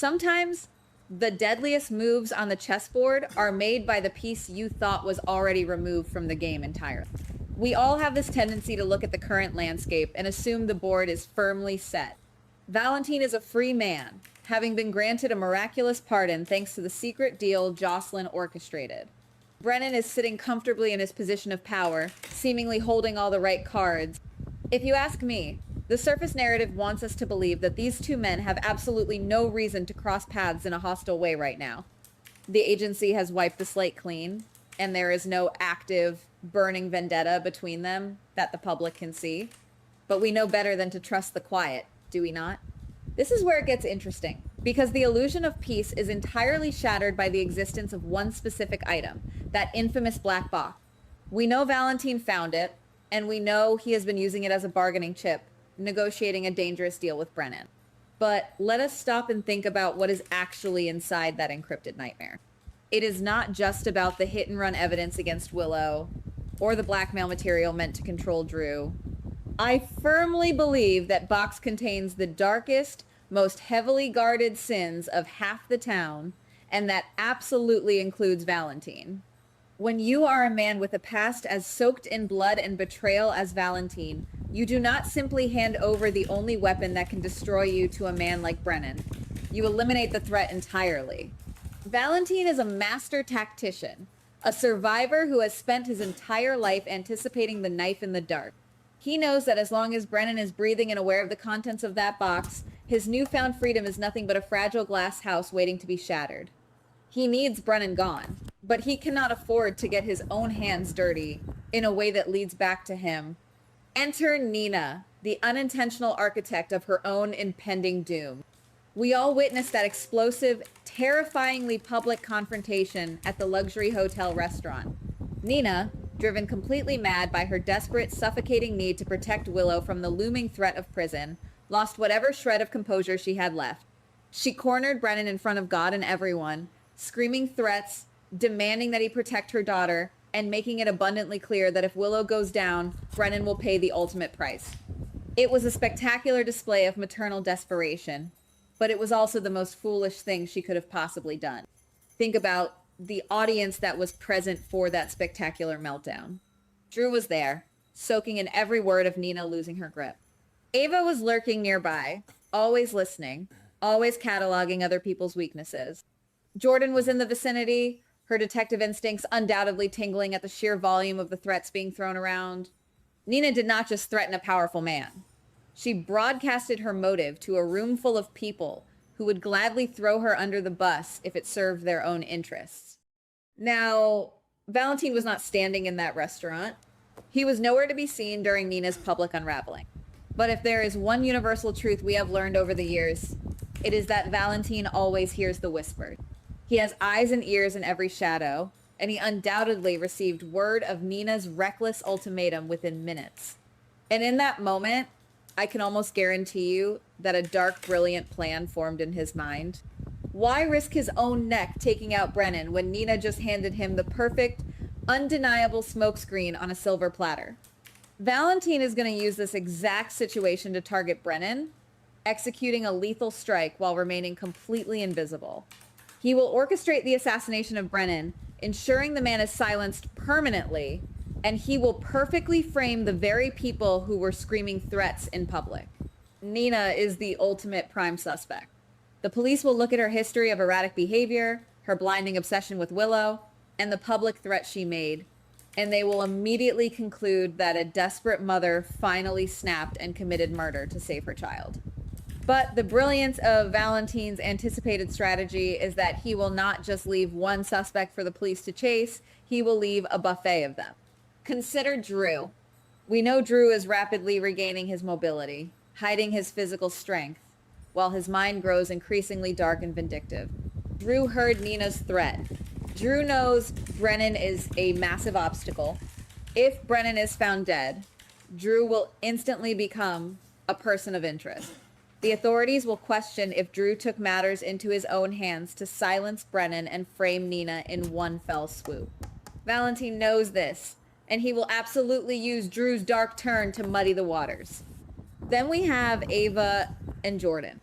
Sometimes the deadliest moves on the chessboard are made by the piece you thought was already removed from the game entirely. We all have this tendency to look at the current landscape and assume the board is firmly set. Valentine is a free man, having been granted a miraculous pardon thanks to the secret deal Jocelyn orchestrated. Brennan is sitting comfortably in his position of power, seemingly holding all the right cards. If you ask me, the surface narrative wants us to believe that these two men have absolutely no reason to cross paths in a hostile way right now. The agency has wiped the slate clean, and there is no active, burning vendetta between them that the public can see. But we know better than to trust the quiet, do we not? This is where it gets interesting, because the illusion of peace is entirely shattered by the existence of one specific item, that infamous black box. We know Valentine found it, and we know he has been using it as a bargaining chip, negotiating a dangerous deal with Brennan. But let us stop and think about what is actually inside that encrypted nightmare. It is not just about the hit and run evidence against Willow, or the blackmail material meant to control Drew. I firmly believe that box contains the darkest, most heavily guarded sins of half the town, and that absolutely includes Valentine. When you are a man with a past as soaked in blood and betrayal as Valentine, you do not simply hand over the only weapon that can destroy you to a man like Brennan. You eliminate the threat entirely. Valentine is a master tactician, a survivor who has spent his entire life anticipating the knife in the dark. He knows that as long as Brennan is breathing and aware of the contents of that box, his newfound freedom is nothing but a fragile glass house waiting to be shattered. He needs Brennan gone, but he cannot afford to get his own hands dirty in a way that leads back to him. Enter Nina, the unintentional architect of her own impending doom. We all witnessed that explosive, terrifyingly public confrontation at the luxury hotel restaurant. Nina, driven completely mad by her desperate, suffocating need to protect Willow from the looming threat of prison, lost whatever shred of composure she had left. She cornered Brennan in front of God and everyone, screaming threats, demanding that he protect her daughter, and making it abundantly clear that if Willow goes down, Brennan will pay the ultimate price. It was a spectacular display of maternal desperation, but it was also the most foolish thing she could have possibly done. Think about the audience that was present for that spectacular meltdown. Drew was there, soaking in every word of Nina losing her grip. Ava was lurking nearby, always listening, always cataloging other people's weaknesses. Jordan was in the vicinity, her detective instincts undoubtedly tingling at the sheer volume of the threats being thrown around. Nina did not just threaten a powerful man. She broadcasted her motive to a room full of people who would gladly throw her under the bus if it served their own interests. Now, Valentine was not standing in that restaurant. He was nowhere to be seen during Nina's public unraveling. But if there is one universal truth we have learned over the years, it is that Valentine always hears the whispered. He has eyes and ears in every shadow, and he undoubtedly received word of Nina's reckless ultimatum within minutes. And in that moment, I can almost guarantee you that a dark, brilliant plan formed in his mind. Why risk his own neck taking out Brennan when Nina just handed him the perfect, undeniable smokescreen on a silver platter? Valentine is going to use this exact situation to target Brennan, executing a lethal strike while remaining completely invisible. He will orchestrate the assassination of Brennan, ensuring the man is silenced permanently, and he will perfectly frame the very people who were screaming threats in public. Nina is the ultimate prime suspect. The police will look at her history of erratic behavior, her blinding obsession with Willow, and the public threat she made, and they will immediately conclude that a desperate mother finally snapped and committed murder to save her child. But the brilliance of Valentine's anticipated strategy is that he will not just leave one suspect for the police to chase, he will leave a buffet of them. Consider Drew. We know Drew is rapidly regaining his mobility, hiding his physical strength, while his mind grows increasingly dark and vindictive. Drew heard Nina's threat. Drew knows Brennan is a massive obstacle. If Brennan is found dead, Drew will instantly become a person of interest. The authorities will question if Drew took matters into his own hands to silence Brennan and frame Nina in one fell swoop. Valentine knows this, and he will absolutely use Drew's dark turn to muddy the waters. Then we have Ava and Jordan.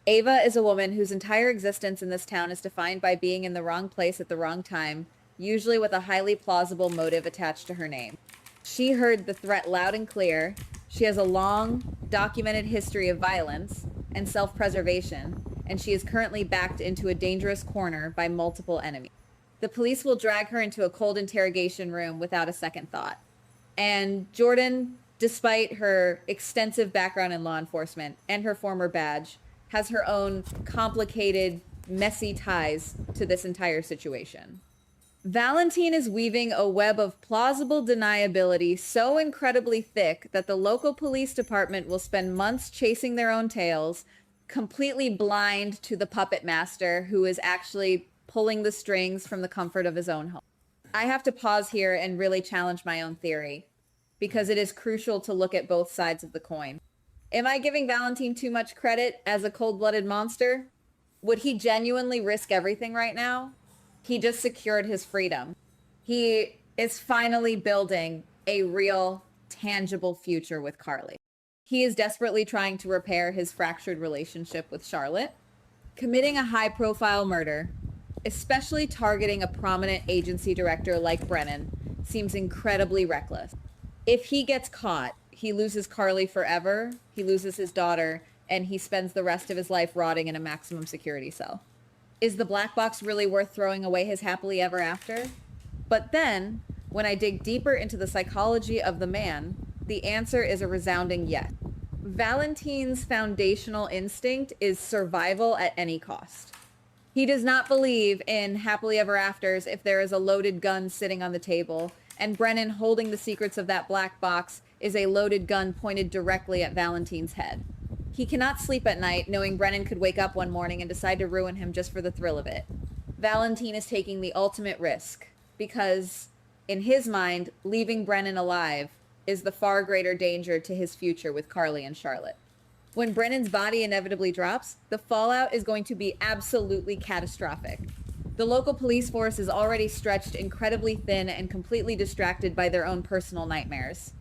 Ava is a woman whose entire existence in this town is defined by being in the wrong place at the wrong time, usually with a highly plausible motive attached to her name. She heard the threat loud and clear. She has a long, documented history of violence and self-preservation, and she is currently backed into a dangerous corner by multiple enemies. The police will drag her into a cold interrogation room without a second thought. And Jordan, despite her extensive background in law enforcement and her former badge, has her own complicated, messy ties to this entire situation. Valentine is weaving a web of plausible deniability so incredibly thick that the local police department will spend months chasing their own tails, completely blind to the puppet master who is actually pulling the strings from the comfort of his own home. I have to pause here and really challenge my own theory, because it is crucial to look at both sides of the coin. Am I giving Valentine too much credit as a cold-blooded monster? Would he genuinely risk everything right now? He just secured his freedom. He is finally building a real, tangible future with Carly. He is desperately trying to repair his fractured relationship with Charlotte. Committing a high-profile murder, especially targeting a prominent agency director like Brennan, seems incredibly reckless. If he gets caught, he loses Carly forever, he loses his daughter, and he spends the rest of his life rotting in a maximum security cell. Is the black box really worth throwing away his happily ever after? But then, when I dig deeper into the psychology of the man, the answer is a resounding yes. Valentine's foundational instinct is survival at any cost. He does not believe in happily ever afters if there is a loaded gun sitting on the table, and Brennan holding the secrets of that black box is a loaded gun pointed directly at Valentine's head. He cannot sleep at night knowing Brennan could wake up one morning and decide to ruin him just for the thrill of it. Valentine is taking the ultimate risk because, in his mind, leaving Brennan alive is the far greater danger to his future with Carly and Charlotte. When Brennan's body inevitably drops, the fallout is going to be absolutely catastrophic. The local police force is already stretched incredibly thin and completely distracted by their own personal nightmares.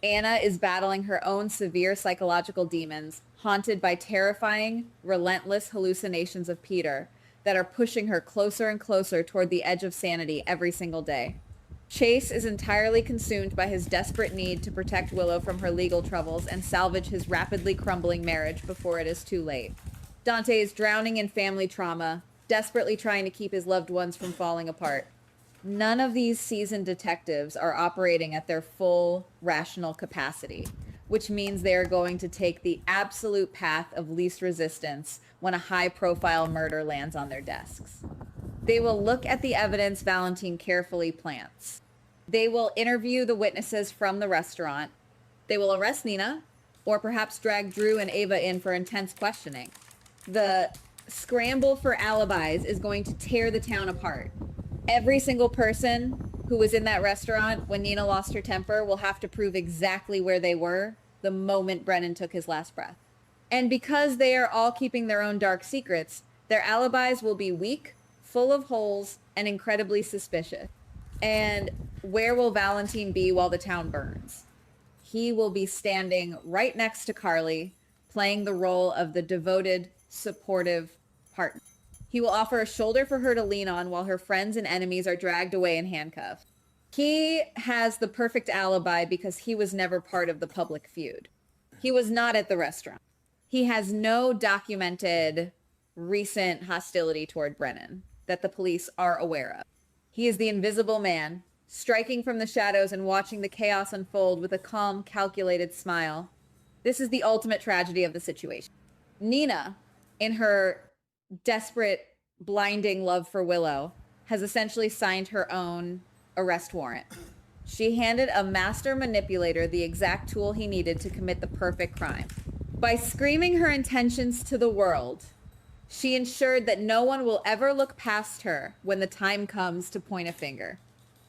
Anna is battling her own severe psychological demons, haunted by terrifying, relentless hallucinations of Peter that are pushing her closer and closer toward the edge of sanity every single day. Chase is entirely consumed by his desperate need to protect Willow from her legal troubles and salvage his rapidly crumbling marriage before it is too late. Dante is drowning in family trauma, desperately trying to keep his loved ones from falling apart. None of these seasoned detectives are operating at their full rational capacity, which means they are going to take the absolute path of least resistance when a high-profile murder lands on their desks. They will look at the evidence Valentine carefully plants. They will interview the witnesses from the restaurant. They will arrest Nina, or perhaps drag Drew and Ava in for intense questioning. The scramble for alibis is going to tear the town apart. Every single person who was in that restaurant when Nina lost her temper will have to prove exactly where they were the moment Brennan took his last breath. And because they are all keeping their own dark secrets, their alibis will be weak, full of holes, and incredibly suspicious. And where will Valentine be while the town burns? He will be standing right next to Carly, playing the role of the devoted, supportive partner. He will offer a shoulder for her to lean on while her friends and enemies are dragged away in handcuffs. He has the perfect alibi because he was never part of the public feud. He was not at the restaurant. He has no documented recent hostility toward Brennan that the police are aware of. He is the invisible man, striking from the shadows and watching the chaos unfold with a calm, calculated smile. This is the ultimate tragedy of the situation. Nina, in her desperate, blinding love for Willow, has essentially signed her own arrest warrant. She handed a master manipulator the exact tool he needed to commit the perfect crime. By screaming her intentions to the world, she ensured that no one will ever look past her when the time comes to point a finger.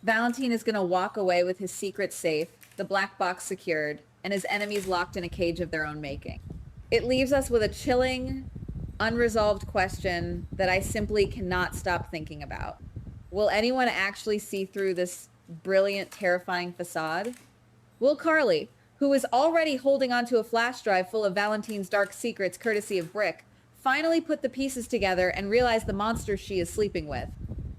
Valentine is going to walk away with his secret safe, the black box secured, and his enemies locked in a cage of their own making. It leaves us with a chilling, unresolved question that I simply cannot stop thinking about. Will anyone actually see through this brilliant, terrifying facade? Will Carly, who is already holding onto a flash drive full of Valentine's dark secrets courtesy of Brick, finally put the pieces together and realize the monster she is sleeping with?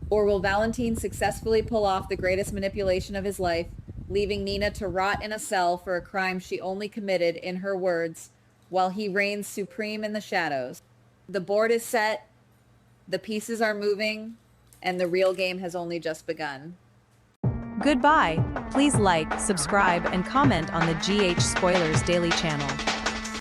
Or will Valentine successfully pull off the greatest manipulation of his life, leaving Nina to rot in a cell for a crime she only committed, in her words, while he reigns supreme in the shadows? The board is set, the pieces are moving, and the real game has only just begun. Goodbye. Please like, subscribe, and comment on the GH Spoilers Daily channel.